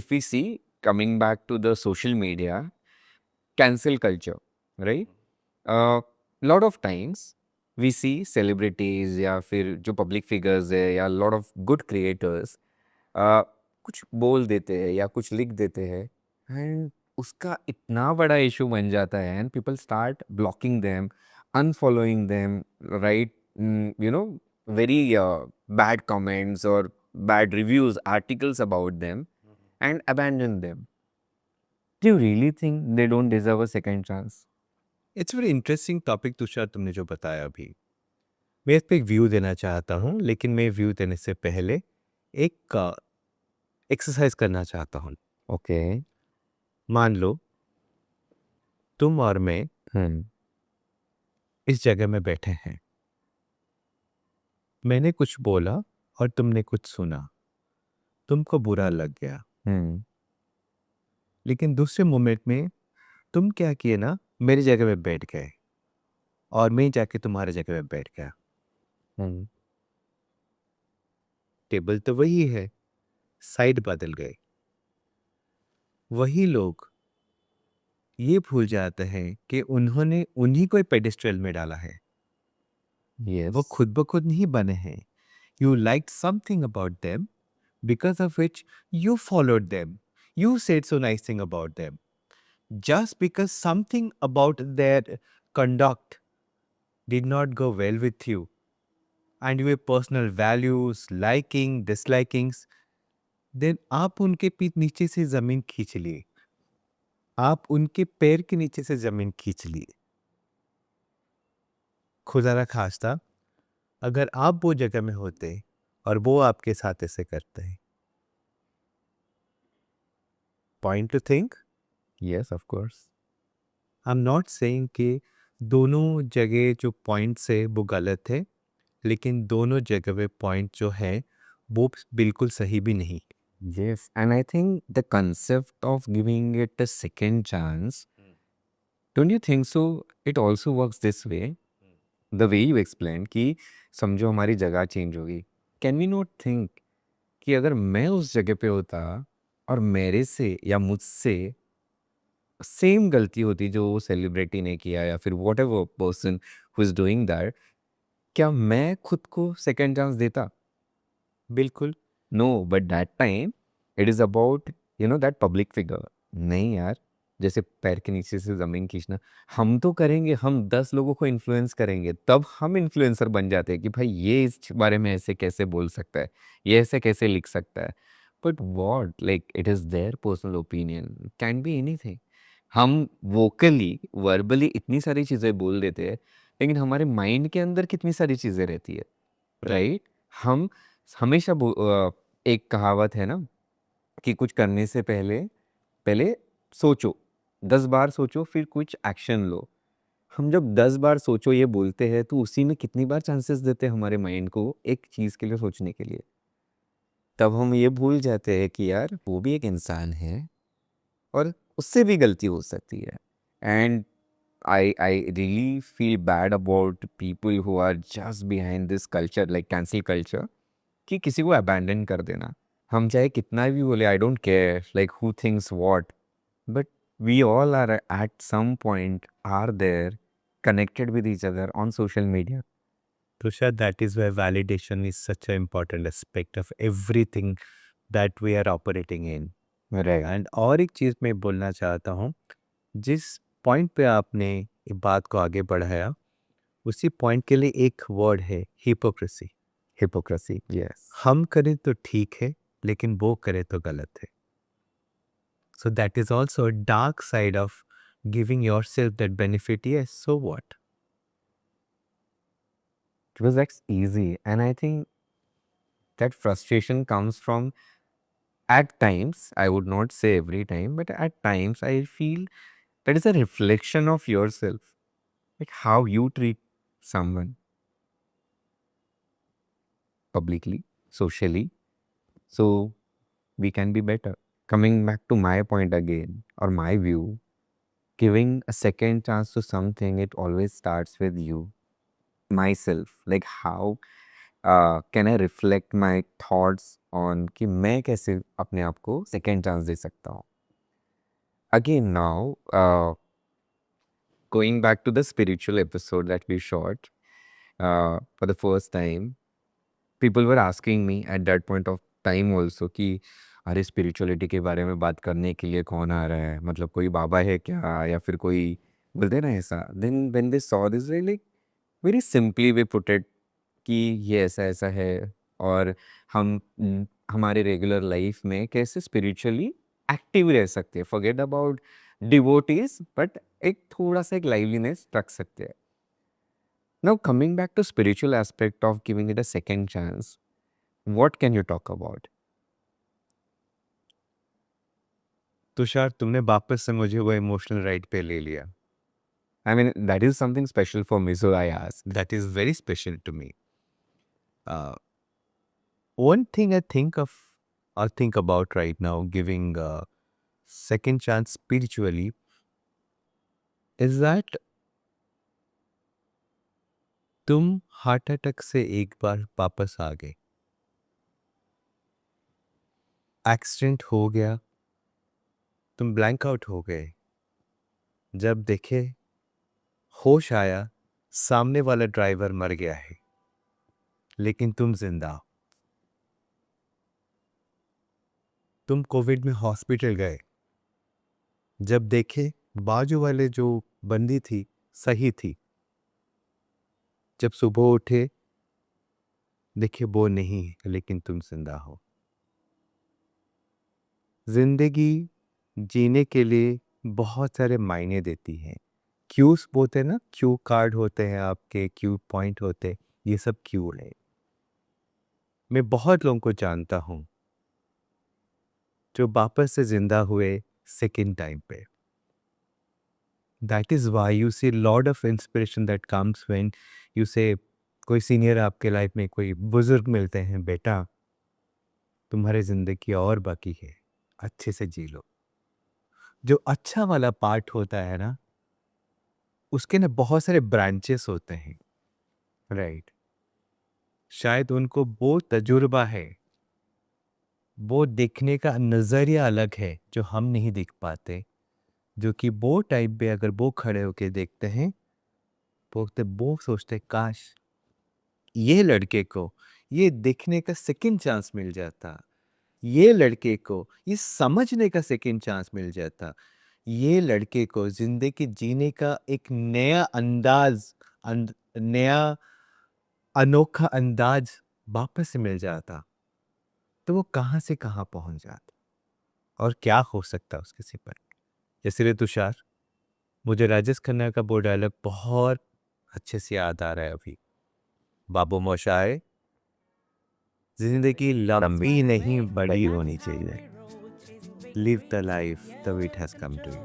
if we see, coming back to the social media, cancel culture, right? Lot of times we see celebrities या फिर जो public figures है या lot of good creators कुछ बोल देते हैं या कुछ लिख देते हैं एंड उसका इतना बड़ा इशू बन जाता है and people start blocking them, unfollowing them, right, you know, very bad comments or bad reviews, articles about them, and abandon them. Do you really think they don't deserve a second chance? It's very interesting topic Tushar, तुमने जो बताया अभी। मैं इस पे एक view देना चाहता हूँ, लेकिन मैं व्यू देने से पहले एक एक्सरसाइज करना चाहता हूँ। Okay. मान लो तुम और मैं Hmm. इस जगह में बैठे हैं, मैंने कुछ बोला और तुमने कुछ सुना, तुमको बुरा लग गया, Hmm. लेकिन दूसरे मोमेंट में तुम क्या किए ना, मेरी जगह में बैठ गए और मैं जाके तुम्हारे जगह में बैठ गया। Hmm. टेबल तो वही है, साइड बदल गए। वही लोग ये भूल जाते हैं कि उन्होंने उन्हीं को पेडिस्ट्रल में डाला है, वो Yes. खुद ब खुद नहीं बने हैं। You like something about them because of which you followed them. You said so nice thing about them. Just because something about their conduct did not go well with you, and your personal values, liking, dislikings, then आप उनके पीठ नीचे से जमीन खींच लिए, आप उनके पैर के नीचे से जमीन खींच लिए। खुदा ना खास्ता, अगर आप वो जगह में होते और वो आपके साथ ऐसे करते हैं, point two think. Yes, of course. I am not saying कि दोनों जगह जो पॉइंट्स है वो गलत है, लेकिन दोनों जगह पे पॉइंट जो है वो बिल्कुल सही भी नहीं। Yes, and I think the concept of giving it a second chance, don't you think so? It also works this way. The way you explained कि समझो हमारी जगह चेंज होगी, कैन वी नॉट थिंक कि अगर मैं उस जगह पे होता और मेरे से या मुझसे सेम गलती होती जो वो सेलिब्रिटी ने किया या फिर whatever person who is doing that, क्या मैं खुद को सेकंड चांस देता? बिल्कुल। No, but that time it is about, you know, that public figure. नहीं यार, जैसे पैर के नीचे से जमीन खींचना, हम तो करेंगे, हम 10 लोगों को इन्फ्लुएंस करेंगे, तब हम इन्फ्लुएंसर बन जाते हैं कि भाई ये इस बारे में ऐसे कैसे बोल सकता है, ये ऐसे कैसे लिख सकता है। But what, like it is their personal opinion, can be anything. हम वोकली वर्बली इतनी सारी चीजें बोल देते हैं, लेकिन हमारे माइंड के अंदर कितनी सारी चीजें रहती है, राइट? हम हमेशा एक कहावत है ना कि कुछ करने से पहले पहले सोचो, 10 बार सोचो फिर कुछ एक्शन लो। हम जब 10 बार सोचो ये बोलते हैं तो उसी में कितनी बार चांसेस देते हैं हमारे माइंड को एक चीज के लिए सोचने के लिए। तब हम ये भूल जाते हैं कि यार वो भी एक इंसान है और उससे भी गलती हो सकती है। And I really feel bad about people who are just behind this culture, like cancel culture, कि किसी को abandon कर देना। हम चाहे कितना भी बोले, I don't care, like who thinks what, but we all are at some point are there connected with each other on social media. Tushar, that is where validation is such a important aspect of everything that we are operating in. Right. And और एक चीज़ मैं बोलना चाहता हूँ, जिस point पे आपने ये बात को आगे बढ़ाया, उसी पॉइंट के लिए एक वर्ड है, हिपोक्रेसी। Hypocrisy, yes. हम करें तो ठीक है, लेकिन वो करे तो गलत है। So that is also a dark side of giving yourself that benefit. Yes, so what? Because that's easy. And I think that frustration comes from, at times, I would not say every time, but at times I feel that is a reflection of yourself, like how you treat someone publicly, socially, so we can be better. Coming back to my point again, or my view, giving a second chance to something, it always starts with you, myself. Like, how can I reflect my thoughts on कि मैं कैसे अपने आप को second chance दे सकता हूँ. Again now, going back to the spiritual episode that we shot for the first time, people were asking me at that point of time also कि अरे स्पिरिचुअलिटी के बारे में बात करने के लिए कौन आ रहा है, मतलब कोई बाबा है क्या, या फिर कोई बोलते हैं ना ऐसा. Then when they saw this, like very simply we put it कि ये ऐसा ऐसा है, और हमारे रेगुलर लाइफ में कैसे स्पिरिचुअली एक्टिव रह सकते हैं, फॉरगेट अबाउट डिवोटीज, बट एक थोड़ा सा एक लाइवलीनेस रख सकते हैं. Now coming back to spiritual aspect of giving it a second chance, what can you talk about? Tushar, तुमने वापस से मुझे वो इमोशनल राइड पे ले लिया. I mean, that is something special for me, so I asked. That is very special to me. One thing I think about right now, giving a second chance spiritually, is that तुम heart attack से एक बार वापस आ गए, accident हो गया, तुम blank out हो गए, जब देखे होश आया, सामने वाला ड्राइवर मर गया है, लेकिन तुम जिंदा हो. तुम कोविड में हॉस्पिटल गए, जब देखे बाजू वाले जो बंदी थी सही थी, जब सुबह उठे देखे वो नहीं है, लेकिन तुम जिंदा हो. जिंदगी जीने के लिए बहुत सारे मायने देती है. क्यूज बोलते हैं ना, क्यू कार्ड होते हैं आपके, क्यू पॉइंट होते हैं, ये सब क्यू है. मैं बहुत लोगों को जानता हूं जो वापस से जिंदा हुए सेकेंड टाइम पे. That is why you see lot of inspiration that comes when you से कोई सीनियर आपके लाइफ में कोई बुजुर्ग मिलते हैं, बेटा तुम्हारी जिंदगी और बाकी है, अच्छे से जी लो. जो अच्छा वाला पार्ट होता है ना, उसके ना बहुत सारे ब्रांचेस होते हैं, राइट. शायद उनको वो तजुर्बा है, वो देखने का नज़रिया अलग है जो हम नहीं देख पाते, जो कि वो टाइप पे अगर वो खड़े होके देखते हैं, वो सोचते काश ये लड़के को ये देखने का सेकंड चांस मिल जाता, ये लड़के को ये समझने का सेकंड चांस मिल जाता, ये लड़के को जिंदगी जीने का एक नया अंदाज, नया अनोखा अंदाज वापस से मिल जाता, तो वो कहाँ से कहाँ पहुंच जाता और क्या हो सकता उसके सिपर. इसलिए तुषार, मुझे राजेश खन्ना का वो डायलॉग बहुत अच्छे से याद आ रहा है अभी. बाबू मोशाय, जिंदगी लंबी नहीं बड़ी होनी चाहिए. Live the life the way it has come to you.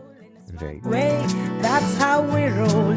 Right. Way, that's how we roll.